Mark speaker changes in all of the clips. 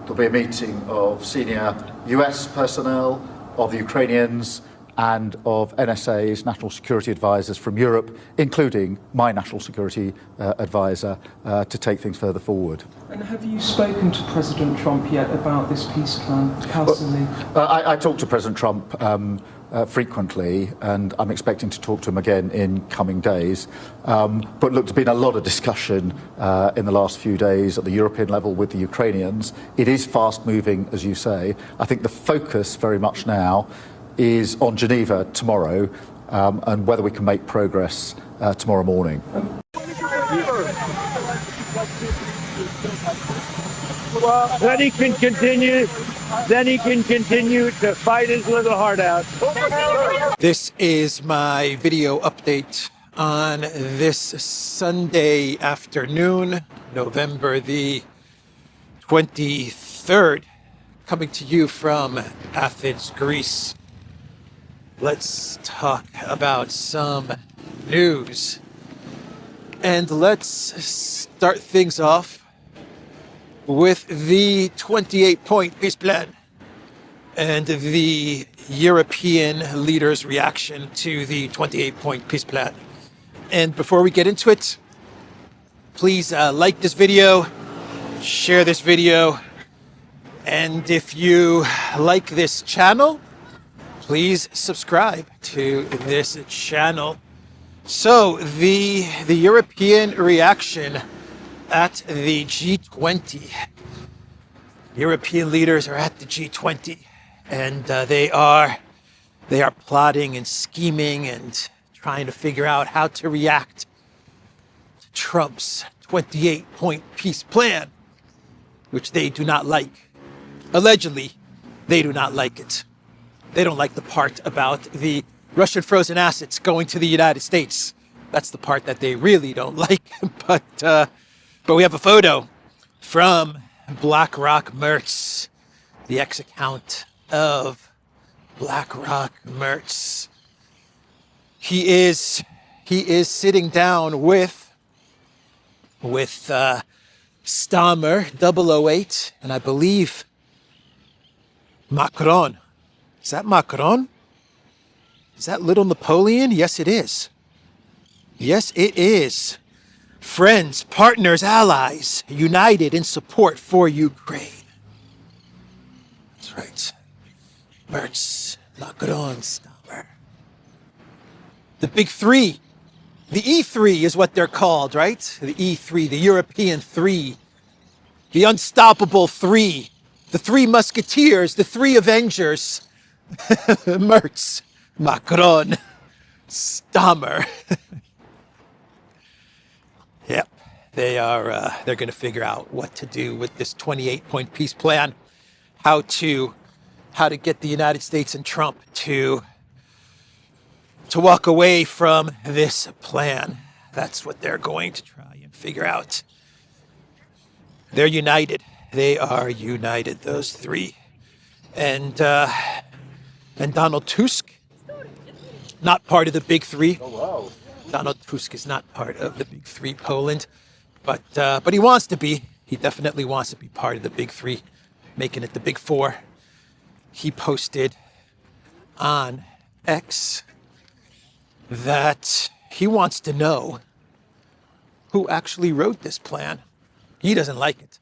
Speaker 1: There'll be a meeting of senior US personnel, of Ukrainians, and of NSA's national security advisors from Europe, including my national security advisor, to take things further forward.
Speaker 2: And have you spoken to President Trump yet about this peace plan personally?
Speaker 1: I talk to President Trump frequently, and I'm expecting to talk to him again in coming days. But look, there's been a lot of discussion in the last few days at the European level with the Ukrainians. It is fast moving, as you say. I think the focus very much now is on Geneva tomorrow, and whether we can make progress tomorrow morning.
Speaker 3: Then he can continue. Then he can continue to fight his little heart out.
Speaker 4: This is my video update on this Sunday afternoon, November the 23rd, coming to you from Athens, Greece. Let's talk about some news. And let's start things off with the 28-point peace plan and the European leaders' reaction to the 28-point peace plan. And before we get into it, please like this video, share this video, and if you like this channel, please subscribe to this channel. So the European reaction at the G20. European leaders are at the G20, and they are plotting and scheming and trying to figure out how to react to Trump's 28-point peace plan, which they do not like. Allegedly, they do not like it. They don't like the part about the Russian frozen assets going to the United States. That's the part that they really don't like. But we have a photo from BlackRock Mertz, the ex-account of BlackRock Mertz. He is sitting down with Stammer 008, and I believe Macron. Is that Macron? Is that little Napoleon? Yes, it is. Yes, it is. Friends, partners, allies, united in support for Ukraine. That's right. Mertz, Macron, Stammer. The big three. The E3 is what they're called, right? The E3, the European three. The unstoppable three. The three musketeers, the three Avengers. Mertz, Macron, Stammer. Yep, they're going to figure out what to do with this 28-point peace plan, how to get the United States and Trump to walk away from this plan. That's what they're going to try and figure out. They're united. They are united, those three. And Donald Tusk, not part of the big three.
Speaker 1: Oh, wow.
Speaker 4: Donald Tusk is not part of the big three, Poland, but he wants to be. He definitely wants to be part of the big three, making it the big four. He posted on X that he wants to know who actually wrote this plan. He doesn't like it.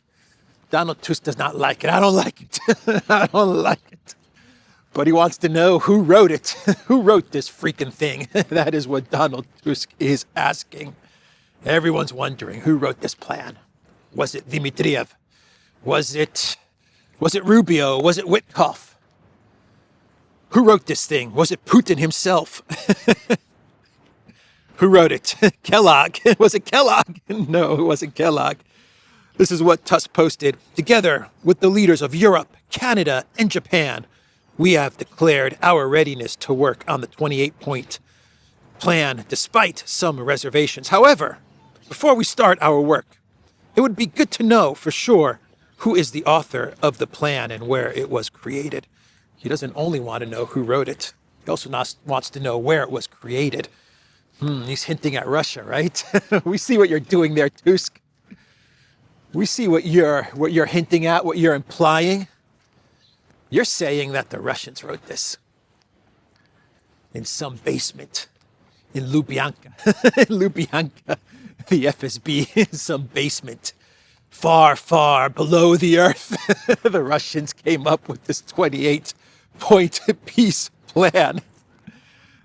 Speaker 4: Donald Tusk does not like it. I don't like it. I don't like it. But he wants to know who wrote it. Who wrote this freaking thing? That is what Donald Tusk is asking. Everyone's wondering who wrote this plan. Was it Dmitriev? Was it Rubio? Was it Witkoff? Who wrote this thing? Was it Putin himself? Who wrote it? Kellogg. Was it Kellogg? No, it wasn't Kellogg. This is what Tusk posted. Together with the leaders of Europe, Canada, and Japan, we have declared our readiness to work on the 28-point plan, despite some reservations. However, before we start our work, it would be good to know for sure who is the author of the plan and where it was created. He doesn't only want to know who wrote it. He also wants to know where it was created. He's hinting at Russia, right? We see what you're doing there, Tusk. We see what you're hinting at, what you're implying. You're saying that the Russians wrote this in some basement in Lubyanka. In Lubyanka, the FSB, in some basement far, far below the earth. The Russians came up with this 28-point peace plan.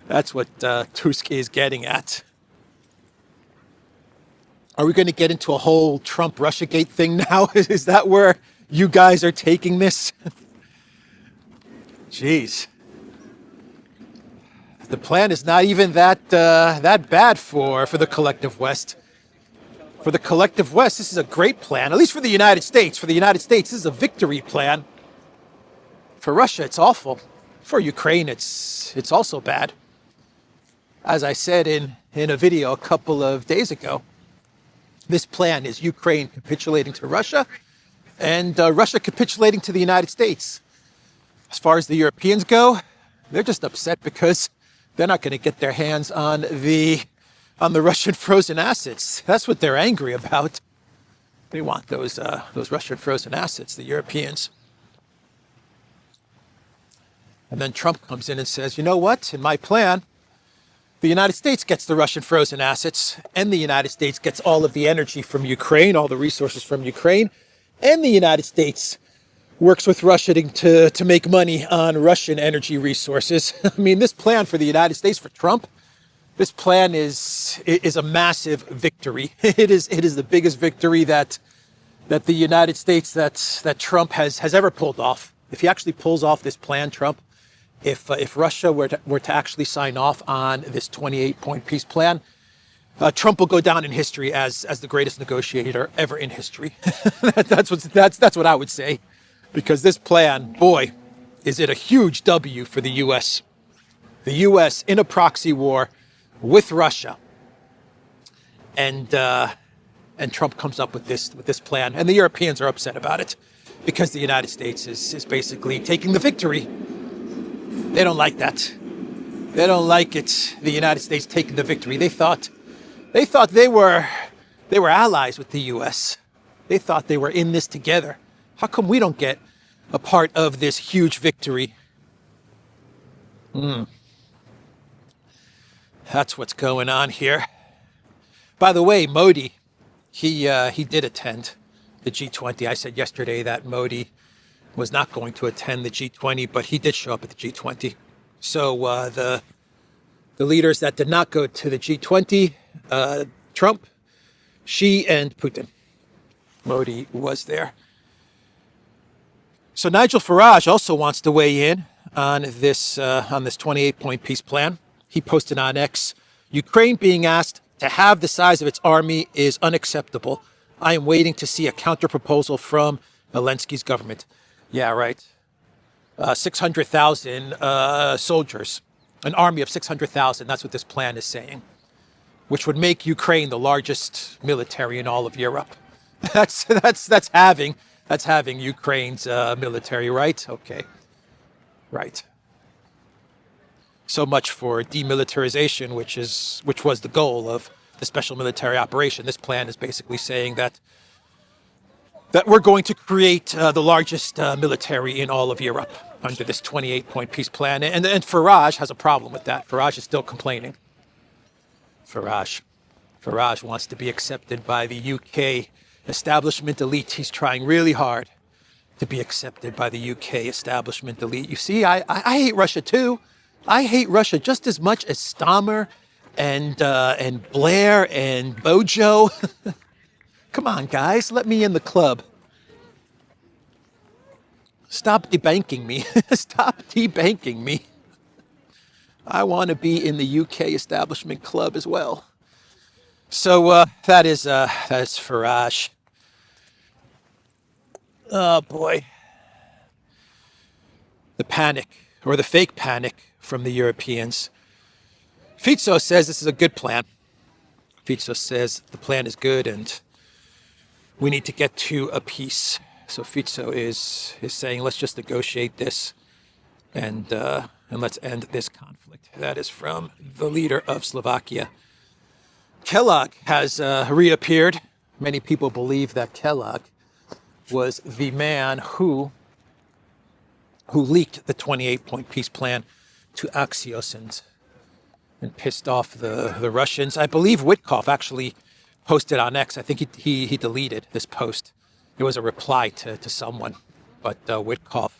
Speaker 4: That's what Tusk is getting at. Are we going to get into a whole Trump-Russiagate thing now? Is that where you guys are taking this? Jeez. The plan is not even that bad for the collective West. For the collective West, this is a great plan, at least for the United States. For the United States, this is a victory plan. For Russia, it's awful. For Ukraine, it's also bad. As I said in a video a couple of days ago, this plan is Ukraine capitulating to Russia and Russia capitulating to the United States. As far as the Europeans go, they're just upset because they're not going to get their hands on the Russian frozen assets. That's what they're angry about. They want those Russian frozen assets, the Europeans. And then Trump comes in and says, you know what? In my plan, the United States gets the Russian frozen assets, and the United States gets all of the energy from Ukraine, all the resources from Ukraine, and the United States works with Russia to make money on Russian energy resources. I mean, this plan for the United States, for Trump, this plan is a massive victory. It is the biggest victory that the United States, that Trump has ever pulled off. If he actually pulls off this plan, Trump, if Russia were to actually sign off on this 28-point peace plan, Trump will go down in history as the greatest negotiator ever in history. That's what I would say, because this plan, boy, is it a huge W for the U.S. The U.S. in a proxy war with Russia, and Trump comes up with this plan, and the Europeans are upset about it because the United States is basically taking the victory. They don't like that. They don't like it. The United States taking the victory. They thought they were allies with the U.S. They thought they were in this together. How come we don't get a part of this huge victory? That's what's going on here. By the way, Modi, he did attend the G20. I said yesterday that Modi was not going to attend the G20, but he did show up at the G20. So the leaders that did not go to the G20, Trump, Xi, and Putin. Modi was there. So Nigel Farage also wants to weigh in on this 28-point peace plan. He posted on X, Ukraine being asked to halve the size of its army is unacceptable. I am waiting to see a counterproposal from Zelensky's government. Yeah, right. 600,000 soldiers, an army of 600,000. That's what this plan is saying, which would make Ukraine the largest military in all of Europe. That's halving Ukraine's military, right? Okay, right. So much for demilitarization, which was the goal of the special military operation. This plan is basically saying that we're going to create the largest military in all of Europe under this 28-point peace plan. And Farage has a problem with that. Farage is still complaining. Farage wants to be accepted by the UK establishment elite. He's trying really hard to be accepted by the UK establishment elite. You see, I hate Russia too. I hate Russia just as much as Stammer and Blair and Bojo. Come on, guys, let me in the club. Stop debanking me. Stop debanking me. I want to be in the UK establishment club as well. So that is Farage. Oh boy. The panic, or the fake panic from the Europeans. Fico says this is a good plan. Fico says the plan is good and we need to get to a peace. So Fico is saying, let's just negotiate this and let's end this conflict. That is from the leader of Slovakia. Kellogg has reappeared many people believe that Kellogg was the man who leaked the 28-point peace plan to Axios and pissed off the Russians. I believe Witkoff actually posted on X. I think he deleted this post. It was a reply to someone. But Witkoff,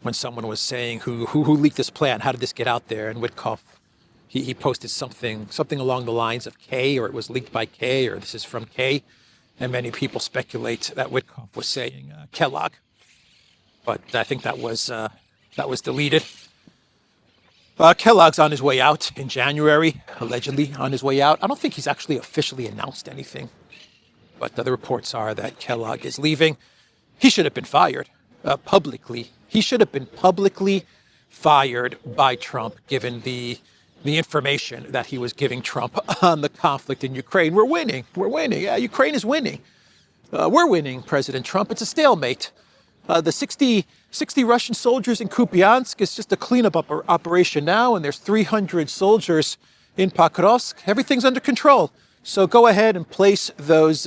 Speaker 4: when someone was saying who leaked this plan, how did this get out there? And Witkoff, he posted something along the lines of K, or it was leaked by K, or this is from K. And many people speculate that Witkoff was saying Kellogg. But I think that was deleted. Kellogg's on his way out in January, allegedly on his way out. I don't think he's actually officially announced anything, but the reports are that Kellogg is leaving. He should have been fired publicly. He should have been publicly fired by Trump, given the information that he was giving Trump on the conflict in Ukraine. We're winning. Yeah, Ukraine is winning. We're winning, President Trump. It's a stalemate. The 60 Russian soldiers in Kupiansk is just a cleanup operation now, and there's 300 soldiers in Pokrovsk. Everything's under control. So go ahead and place those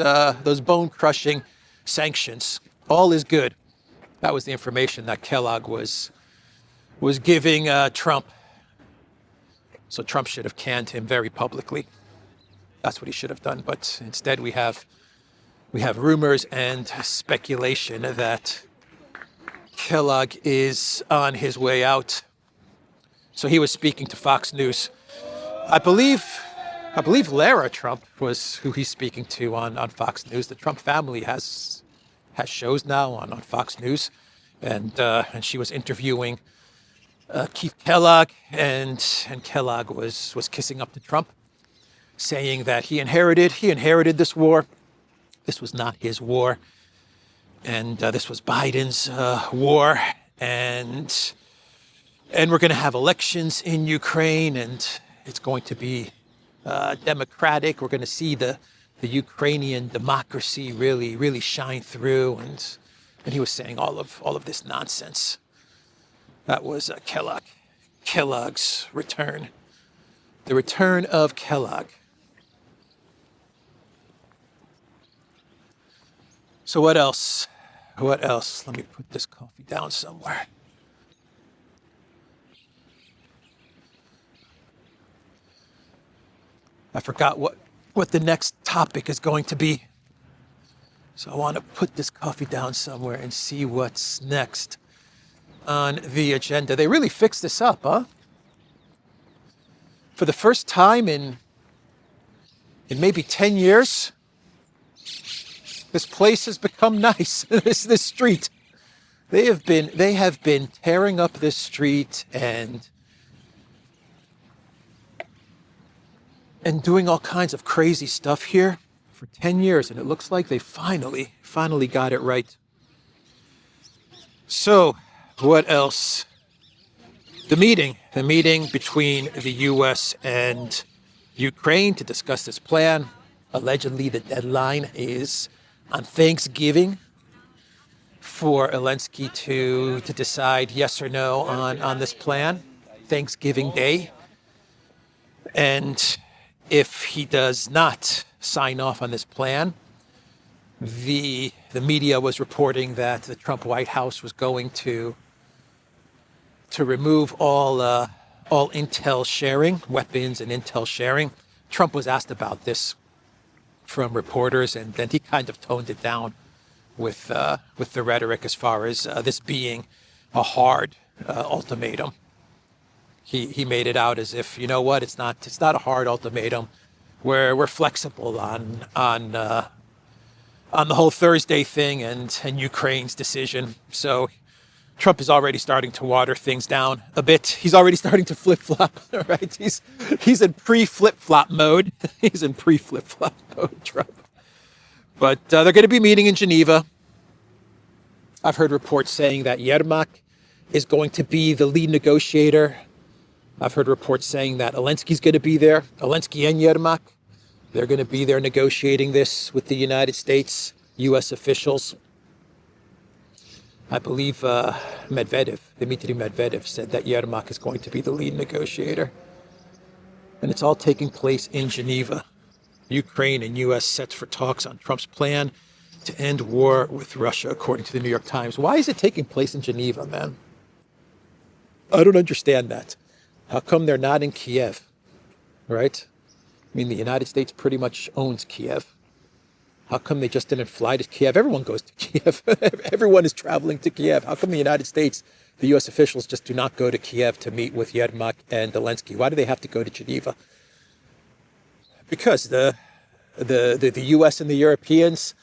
Speaker 4: bone-crushing sanctions. All is good. That was the information that Kellogg was giving Trump. So Trump should have canned him very publicly. That's what he should have done. But instead, we have rumors and speculation that Kellogg is on his way out. So he was speaking to Fox News. I believe Lara Trump was who he's speaking to on Fox News. The Trump family has shows now on Fox News, and she was interviewing Keith Kellogg, and Kellogg was kissing up to Trump, saying that he inherited this war. This was not his war. And this was Biden's war, and we're going to have elections in Ukraine, and it's going to be democratic. We're going to see the Ukrainian democracy really shine through, and he was saying all of this nonsense. That was Kellogg's return, the return of Kellogg. So what else? Let me put this coffee down somewhere. I forgot what the next topic is going to be. So I want to put this coffee down somewhere and see what's next on the agenda. They really fixed this up, huh? For the first time in maybe 10 years, this place has become nice. This street. They have been tearing up this street and doing all kinds of crazy stuff here for 10 years, and it looks like they finally got it right. So, what else? The meeting between the US and Ukraine to discuss this plan. Allegedly, the deadline is on Thanksgiving for Zelensky to decide yes or no on this plan, Thanksgiving Day. And if he does not sign off on this plan, the media was reporting that the Trump White House was going to remove all intel sharing, weapons and intel sharing. Trump was asked about this from reporters, and then he kind of toned it down with the rhetoric as far as this being a hard ultimatum. He made it out as if, you know what, it's not a hard ultimatum. We're flexible on the whole Thursday thing and Ukraine's decision. So Trump is already starting to water things down a bit. He's already starting to flip-flop, right? He's in pre-flip-flop mode. He's in pre-flip-flop mode, Trump. But they're going to be meeting in Geneva. I've heard reports saying that Yermak is going to be the lead negotiator. I've heard reports saying that Zelensky's going to be there. Zelensky and Yermak, they're going to be there negotiating this with the United States, U.S. officials. I believe Dmitry Medvedev said that Yermak is going to be the lead negotiator. And it's all taking place in Geneva. Ukraine and U.S. set for talks on Trump's plan to end war with Russia, according to the New York Times. Why is it taking place in Geneva, man? I don't understand that. How come they're not in Kiev, right? I mean, the United States pretty much owns Kiev. How come they just didn't fly to Kiev? Everyone goes to Kiev. Everyone is traveling to Kiev. How come the United States, the U.S. officials just do not go to Kiev to meet with Yermak and Zelensky? Why do they have to go to Geneva? Because the U.S. and the Europeans,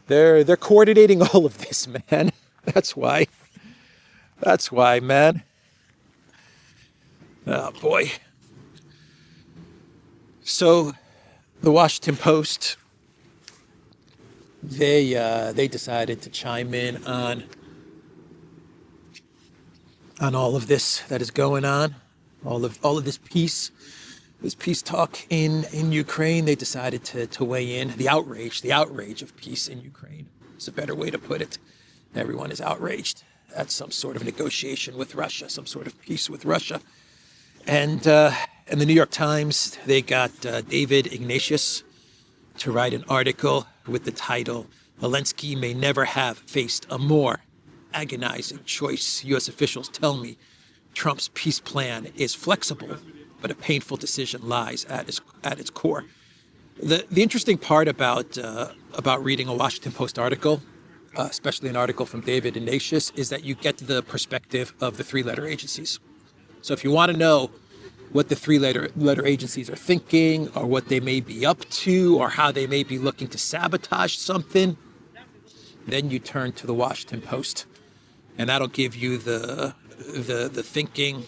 Speaker 4: they're coordinating all of this, man. That's why. That's why, man. Oh, boy. So, the Washington Post, they decided to chime in on all of this that is going on, all of this peace talk in Ukraine. They decided to weigh in. The outrage of peace in Ukraine is a better way to put it. Everyone is outraged at some sort of negotiation with Russia, some sort of peace with Russia. And the New York Times, they got David Ignatius to write an article with the title, "Zelensky may never have faced a more agonizing choice. U.S. officials tell me Trump's peace plan is flexible, but a painful decision lies at its core." The interesting part about reading a Washington Post article, especially an article from David Ignatius, is that you get the perspective of the three-letter agencies. So if you want to know what the three-letter agencies are thinking, or what they may be up to, or how they may be looking to sabotage something, then you turn to the Washington Post, and that'll give you the thinking,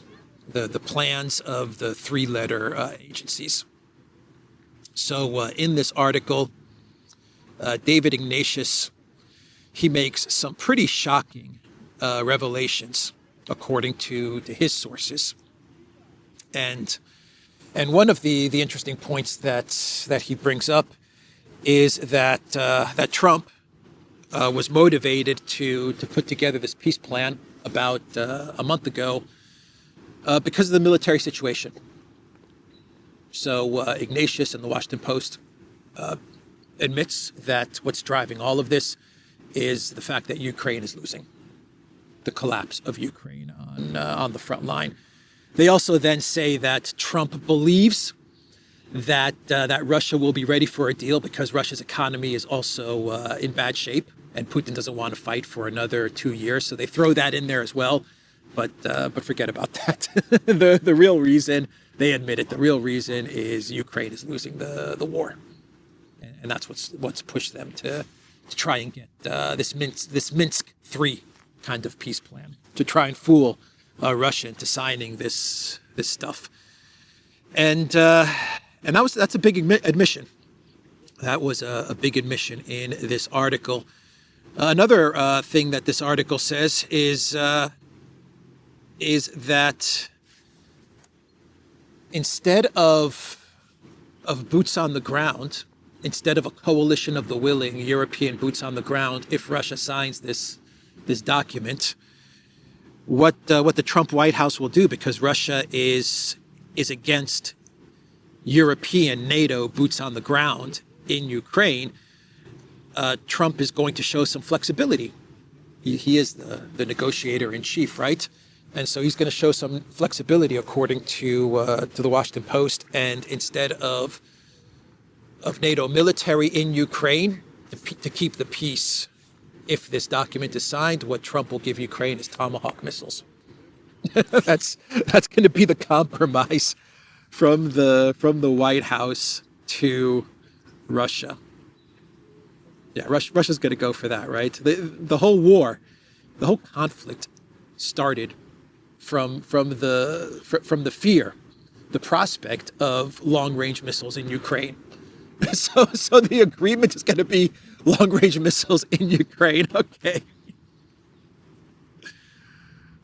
Speaker 4: the plans of the three-letter agencies. So in this article, David Ignatius, he makes some pretty shocking revelations according to his sources. And one of the interesting points that he brings up is that Trump was motivated to put together this peace plan about a month ago because of the military situation. So Ignatius in the Washington Post admits that what's driving all of this is the fact that Ukraine is losing, the collapse of Ukraine on the front line. They also then say that Trump believes that Russia will be ready for a deal because Russia's economy is also in bad shape, and Putin doesn't want to fight for another 2 years. So they throw that in there as well, but forget about that. The real reason, they admit it, the real reason is Ukraine is losing the war, and that's what's pushed them to try and get this Minsk III kind of peace plan, to try and fool Russia into signing this stuff. And that's a big admission. That was a big admission in this article. Another thing that this article says is that instead of boots on the ground, instead of a coalition of the willing, European boots on the ground, if Russia signs this document, what the Trump White House will do, because Russia is against European NATO boots on the ground in Ukraine, Trump is going to show some flexibility. He is the negotiator in chief, right? And so he's going to show some flexibility, according to the Washington Post. And instead of NATO military in Ukraine to keep the peace, if this document is signed, what Trump will give Ukraine is Tomahawk missiles. That's going to be the compromise from the White House to Russia. Yeah, Russia's going to go for that, right? The whole war, the whole conflict started from the fear, the prospect of long-range missiles in Ukraine. So the agreement is going to be long-range missiles in Ukraine. Okay.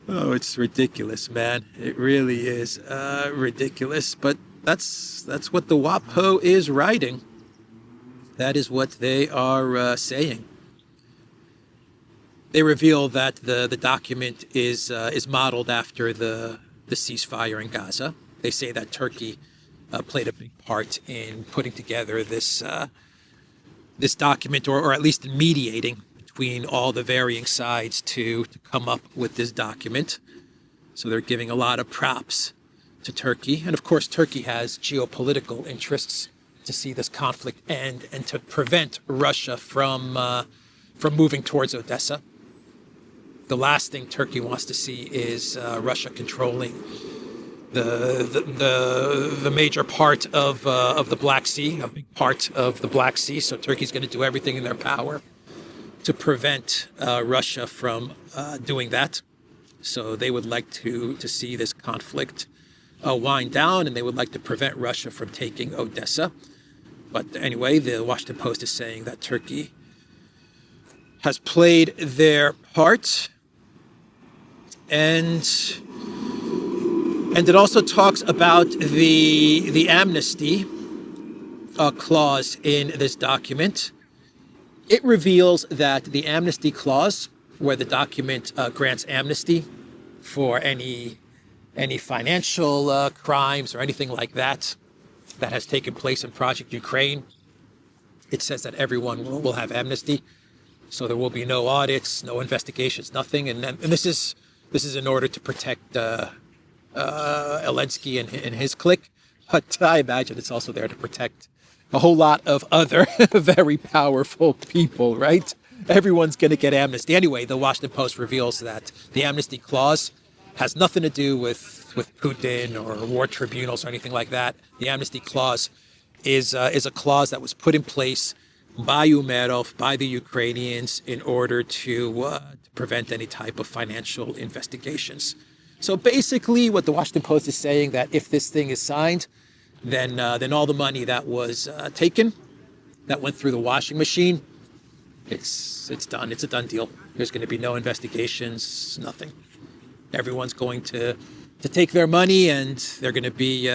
Speaker 4: Oh, it's ridiculous, man. It really is ridiculous. But that's what the WaPo is writing. That is what they are saying. They reveal that the document is modeled after the ceasefire in Gaza. They say that Turkey played a big part in putting together this this document, or at least in mediating between all the varying sides to come up with this document. So they're giving a lot of props to Turkey. And of course, Turkey has geopolitical interests to see this conflict end and to prevent Russia from moving towards Odessa. The last thing Turkey wants to see is Russia controlling the major part of the Black Sea, a big part of the Black Sea. So Turkey's going to do everything in their power to prevent Russia from doing that. So they would like to see this conflict wind down, and they would like to prevent Russia from taking Odessa. But anyway, the Washington Post is saying that Turkey has played their part, and it also talks about the amnesty clause in this document. It reveals that the amnesty clause, where the document grants amnesty for any financial crimes or anything like that has taken place in Project Ukraine, it says that everyone will have amnesty. So there will be no audits, no investigations, nothing. And this is in order to protect Zelensky and his clique. But I imagine it's also there to protect a whole lot of other very powerful people, right? Everyone's going to get amnesty. Anyway, the Washington Post reveals that the amnesty clause has nothing to do with Putin or war tribunals or anything like that. The amnesty clause is a clause that was put in place by Umerov, by the Ukrainians, in order to prevent any type of financial investigations. So basically, what the Washington Post is saying, that if this thing is signed, then all the money that was taken, that went through the washing machine, it's done. It's a done deal. There's going to be no investigations, nothing. Everyone's going to take their money, and they're going to be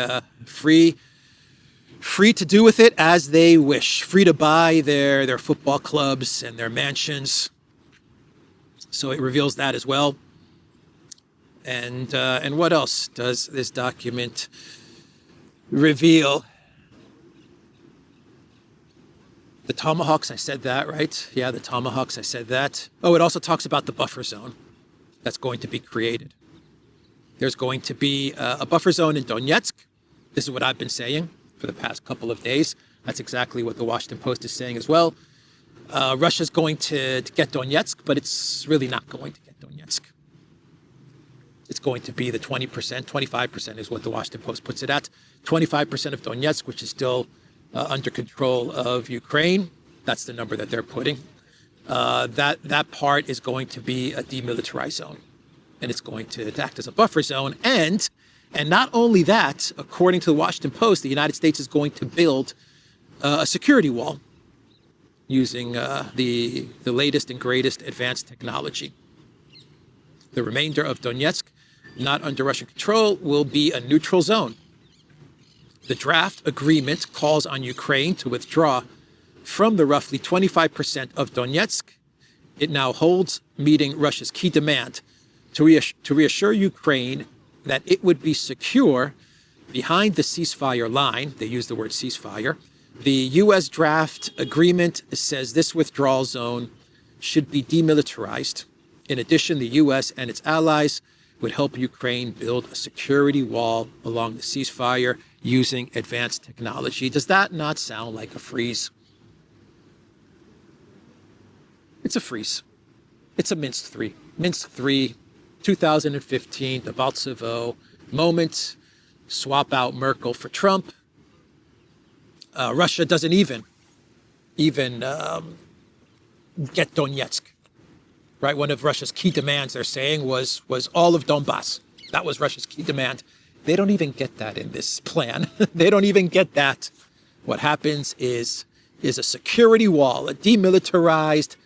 Speaker 4: free to do with it as they wish, free to buy their football clubs and their mansions. So it reveals that as well. And what else does this document reveal? The Tomahawks, I said that, right? Yeah, the Tomahawks, I said that. Oh, it also talks about the buffer zone that's going to be created. There's going to be a buffer zone in Donetsk. This is what I've been saying for the past couple of days. That's exactly what the Washington Post is saying as well. Russia's going to get Donetsk, but it's really not going to get Donetsk. It's going to be the 20%, 25% is what the Washington Post puts it at. 25% of Donetsk, which is still under control of Ukraine. That's the number that they're putting. That part is going to be a demilitarized zone, and it's going to act as a buffer zone. And not only that, according to the Washington Post, the United States is going to build a security wall using the latest and greatest advanced technology. The remainder of Donetsk, not under Russian control, will be a neutral zone. The draft agreement calls on Ukraine to withdraw from the roughly 25% of Donetsk it now holds, meeting Russia's key demand to reassure Ukraine that it would be secure behind the ceasefire line. They use the word ceasefire. The U.S. draft agreement says this withdrawal zone should be demilitarized. In addition, the U.S. and its allies would help Ukraine build a security wall along the ceasefire using advanced technology. Does that not sound like a freeze? It's a freeze. It's a Minsk 3. Minsk 3, 2015, the Baltsevo moment. Swap out Merkel for Trump. Russia doesn't even get Donetsk. Right, one of Russia's key demands, they're saying, was all of Donbass. That was Russia's key demand. They don't even get that in this plan. They don't even get that. What happens is a security wall, a demilitarized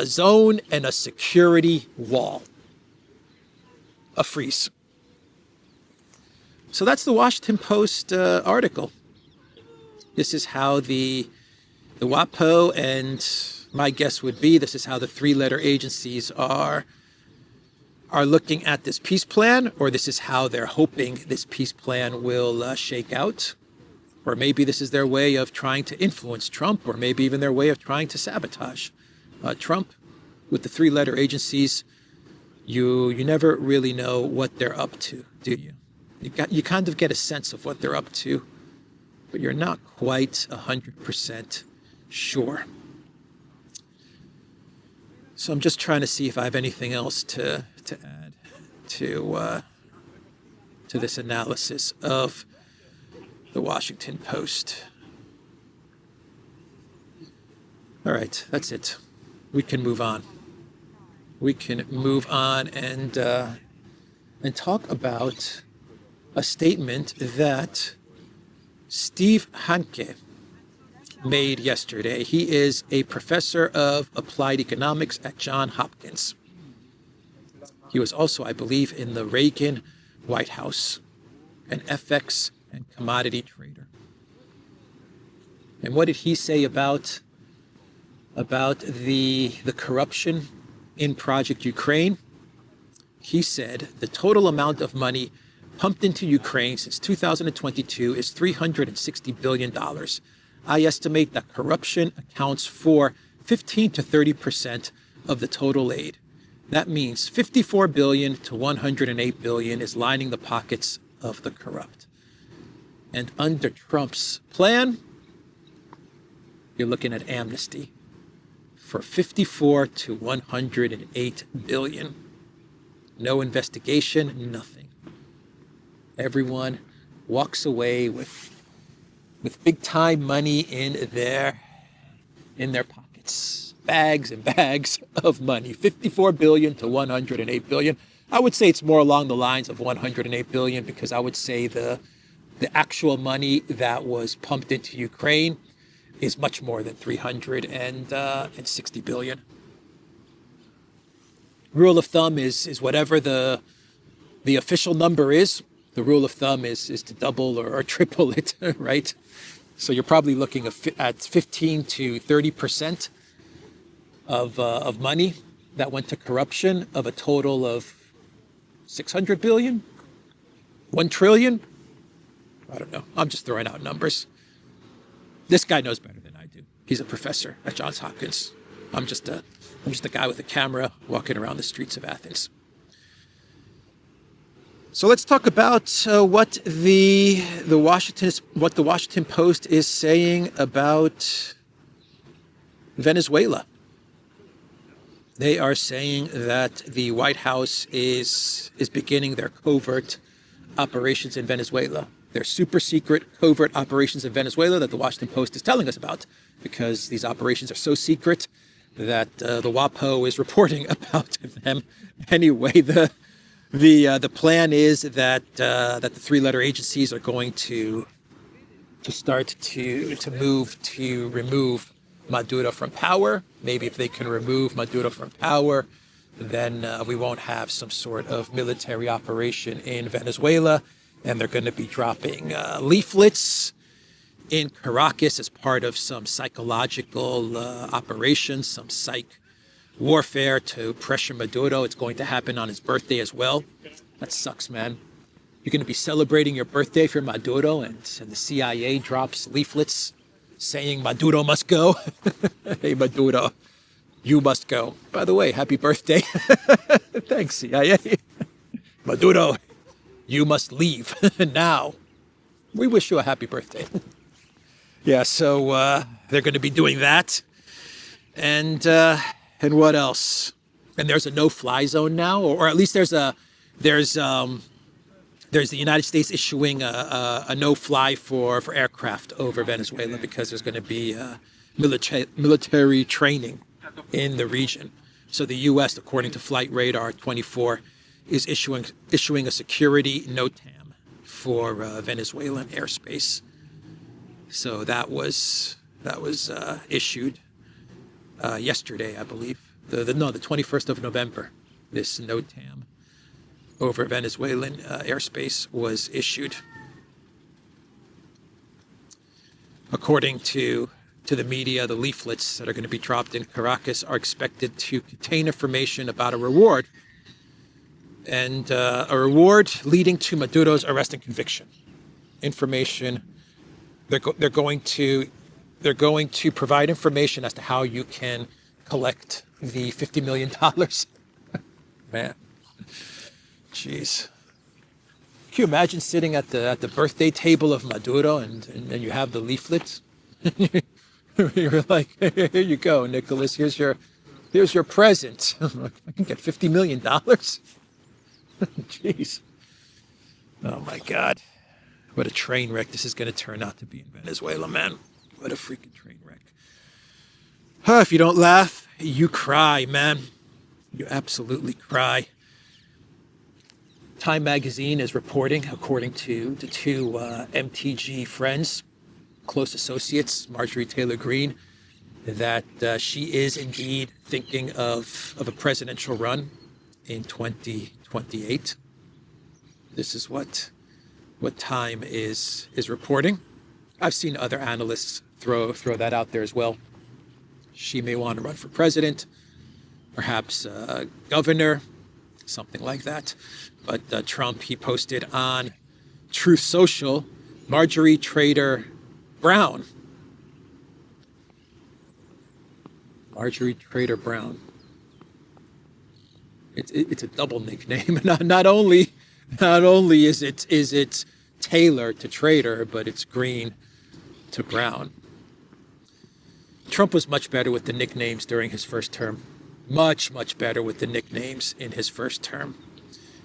Speaker 4: zone, and a security wall. A freeze. So that's the Washington Post article. This is how the WaPo, and my guess would be this is how the three-letter agencies are are looking at this peace plan, or this is how they're hoping this peace plan will shake out. Or maybe this is their way of trying to influence Trump, or maybe even their way of trying to sabotage Trump. With the three-letter agencies, you never really know what they're up to, do you? You kind of get a sense of what they're up to, but you're not quite 100% sure. So I'm just trying to see if I have anything else to add to this analysis of the Washington Post. All right, that's it. We can move on. We can move on and talk about a statement that Steve Hanke made yesterday. He is a professor of applied economics at Johns Hopkins. He was also, I believe, in the Reagan White House, an FX and commodity trader. And what did he say about the corruption in Project Ukraine? He said the total amount of money pumped into Ukraine since 2022 is $360 billion. I estimate that corruption accounts for 15 to 30% of the total aid. That means 54 billion to 108 billion is lining the pockets of the corrupt. And under Trump's plan, you're looking at amnesty for 54 to 108 billion. No investigation, nothing. Everyone walks away with big time money in their pockets. Bags and bags of money. 54 billion to 108 billion. I would say it's more along the lines of 108 billion, because I would say the actual money that was pumped into Ukraine is much more than 360 billion. Rule of thumb is whatever the official number is. The rule of thumb is to double or triple it, right? So you're probably looking at 15 to 30% of money that went to corruption, of a total of 600 billion, 1 trillion. I don't know. I'm just throwing out numbers. This guy knows better than I do. He's a professor at Johns Hopkins. I'm just a guy with a camera walking around the streets of Athens. So let's talk about what the Washington Post is saying about Venezuela. They are saying that the White House is beginning their covert operations in Venezuela. They're super secret covert operations in Venezuela that the Washington Post is telling us about, because these operations are so secret that the WaPo is reporting about them. Anyway, the plan is that the three-letter agencies are going to start to move to remove Maduro from power. Maybe if they can remove Maduro from power, then we won't have some sort of military operation in Venezuela. And they're going to be dropping leaflets in Caracas as part of some psychological operations, some psych warfare to pressure Maduro. It's going to happen on his birthday as well. That sucks, man. You're going to be celebrating your birthday for Maduro, and the CIA drops leaflets saying Maduro must go. Hey, Maduro, you must go. By the way, happy birthday. Thanks, CIA. Maduro, you must leave now. We wish you a happy birthday. Yeah, so they're going to be doing that. And what else? And there's a no-fly zone now, or at least there's the United States issuing a no-fly for aircraft over Venezuela, because there's going to be military training in the region. So the U.S., according to Flight Radar 24, is issuing a security NOTAM for Venezuelan airspace. So that was issued yesterday, I believe. The 21st of November. This NOTAM over Venezuelan airspace was issued. According to the media, the leaflets that are going to be dropped in Caracas are expected to contain information about a reward and a reward leading to Maduro's arrest and conviction. Information. They're going to provide information as to how you can collect the $50 million. Man, jeez. Can you imagine sitting at the birthday table of Maduro and you have the leaflet? You're like, here you go, Nicholas. Here's your present. I can get $50 million. Jeez. Oh my God. What a train wreck this is going to turn out to be in Venezuela, man. What a freaking train wreck. If you don't laugh, you cry, man. You absolutely cry. Time magazine is reporting, according to the two MTG friends, close associates, Marjorie Taylor Greene, that she is indeed thinking of a presidential run in 2028. This is what Time is reporting. I've seen other analysts throw that out there as well. She may want to run for president, perhaps governor, something like that. But Trump, he posted on Truth Social, Marjorie Taylor Brown. Marjorie Taylor Brown. It's a double nickname. Not only is it Taylor to Trader, but it's Green to Brown. Trump was much better with the nicknames during his first term. Much better with the nicknames in his first term.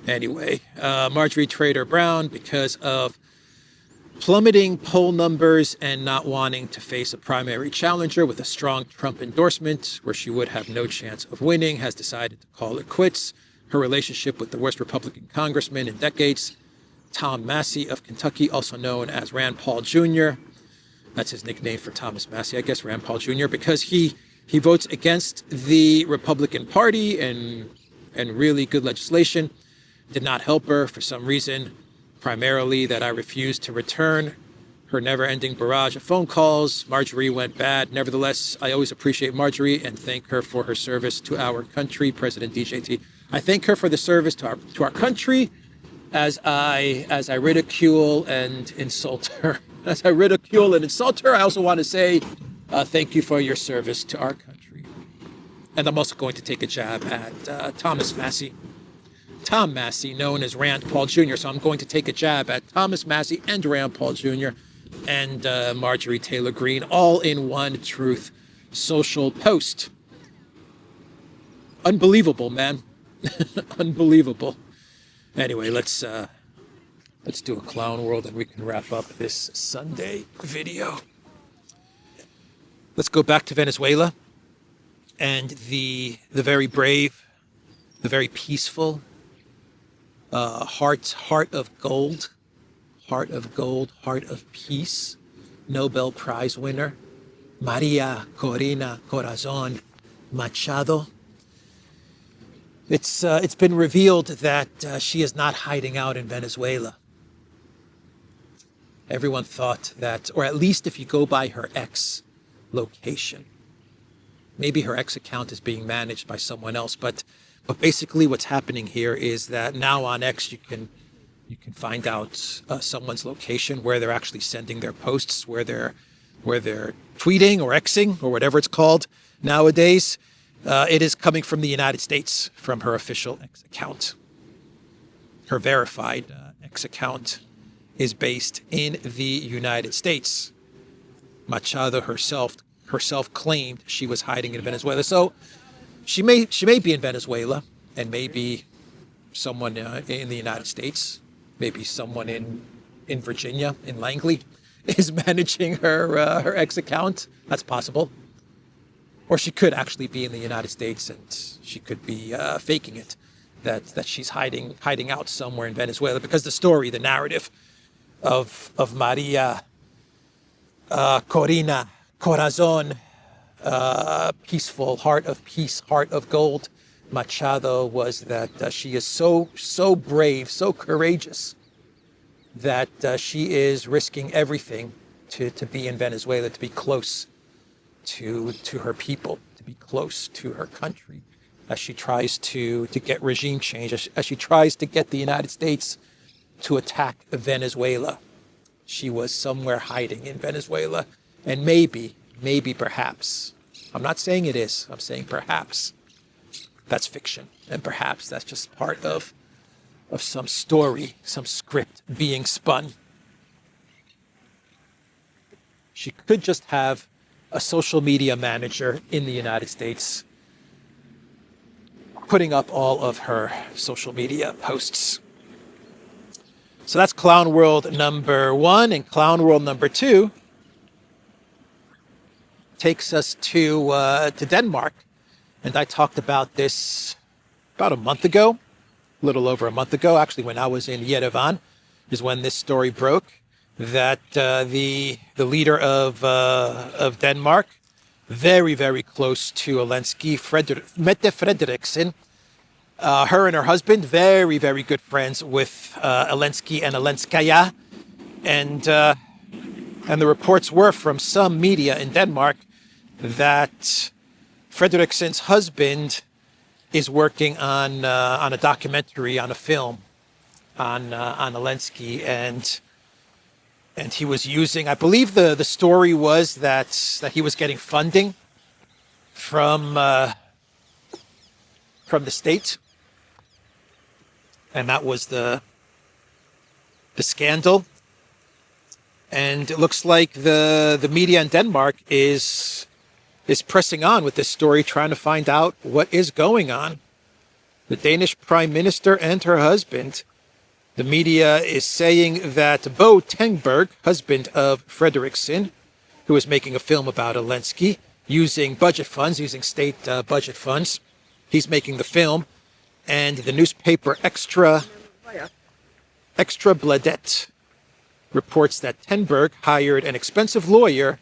Speaker 4: Anyway, Marjorie Taylor Brown, because of plummeting poll numbers and not wanting to face a primary challenger with a strong Trump endorsement, where she would have no chance of winning, has decided to call it quits. Her relationship with the worst Republican congressman in decades, Tom Massey of Kentucky, also known as Rand Paul Jr. That's his nickname for Thomas Massey, I guess, Rand Paul Jr., because he votes against the Republican Party and really good legislation. Did not help her for some reason, primarily that I refused to return her never-ending barrage of phone calls. Marjorie went bad. Nevertheless, I always appreciate Marjorie and thank her for her service to our country, President DJT. I thank her for the service to our country as I ridicule and insult her. As I ridicule and insult her, I also want to say thank you for your service to our country. And I'm also going to take a jab at Thomas Massey. Tom Massey, known as Rand Paul Jr. So I'm going to take a jab at Thomas Massey and Rand Paul Jr. and Marjorie Taylor Greene, all in one Truth Social post. Unbelievable, man. Unbelievable. Anyway, let's do a clown world and we can wrap up this Sunday video. Let's go back to Venezuela and the very brave, the very peaceful, heart of gold, heart of peace, Nobel Prize winner, Maria Corina Corazon Machado. It's been revealed that she is not hiding out in Venezuela. Everyone thought that, or at least if you go by her X location, maybe her X account is being managed by someone else, but basically what's happening here is that now on X you can find out someone's location, where they're actually sending their posts, where they're tweeting or Xing or whatever it's called nowadays. It is coming from the United States, from her official X account. Her verified X account is based in the United States. Machado herself claimed she was hiding in Venezuela. So she may be in Venezuela, and maybe someone in the United States, maybe someone in Virginia, in Langley, is managing her X account. That's possible. Or she could actually be in the United States and she could be faking it, that she's hiding out somewhere in Venezuela, because the story, the narrative of Maria Corina Corazon, peaceful, heart of peace, heart of gold, Machado, was that she is so brave, so courageous, that she is risking everything to be in Venezuela, to be close to her people, to be close to her country, as she tries to get regime change, as she tries to get the United States to attack Venezuela. She was somewhere hiding in Venezuela, and maybe perhaps, I'm not saying it is, I'm saying perhaps that's fiction, and perhaps that's just part of some story, some script being spun. She could just have a social media manager in the United States putting up all of her social media posts. So that's Clown World number 1, and Clown World number 2 takes us to Denmark. And I talked about this about a month ago, a little over a month ago, actually, when I was in Yerevan, is when this story broke, that the leader of Denmark, very, very close to Zelensky, Mette Frederiksen, her and her husband, very, very good friends with Zelensky and Zelenskaya. And the reports were from some media in Denmark that Frederiksen's husband is working on a documentary, on a film on Zelensky, and he was using, I believe the story was that he was getting funding from the state, and that was the scandal. And it looks like the media in Denmark is pressing on with this story, trying to find out what is going on. The Danish Prime Minister and her husband, the media is saying that Bo Tengberg, husband of Frederiksen, who is making a film about Zelensky, using budget funds, using state budget funds, he's making the film, and the newspaper Extra Bladet reports that Tenberg hired an expensive lawyer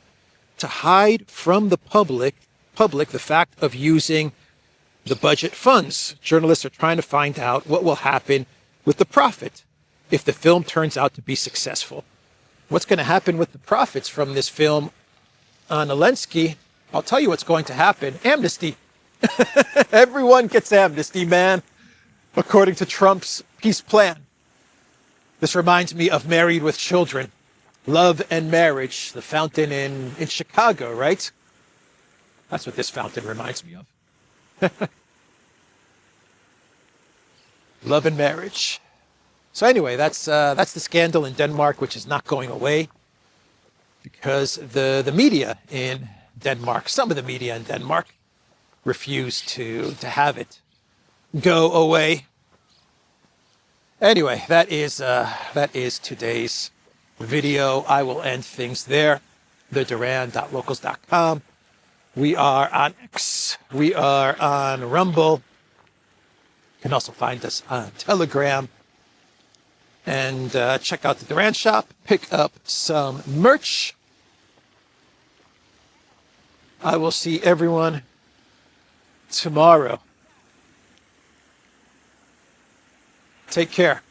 Speaker 4: to hide from the public the fact of using the budget funds. Journalists are trying to find out what will happen with the profit if the film turns out to be successful. What's going to happen with the profits from this film on Zelensky? I'll tell you what's going to happen. Amnesty. Everyone gets amnesty, man, according to Trump's peace plan. This reminds me of Married with Children. Love and Marriage, the fountain in Chicago, right? That's what this fountain reminds me of. Love and Marriage. So anyway, that's the scandal in Denmark, which is not going away because the media in Denmark, some of the media in Denmark, refuse to have it go away. Anyway, that is today's video. I will end things there. theduran.locals.com. We are on X. We are on Rumble. You can also find us on Telegram. And check out the Duran shop. Pick up some merch. I will see everyone tomorrow. Take care.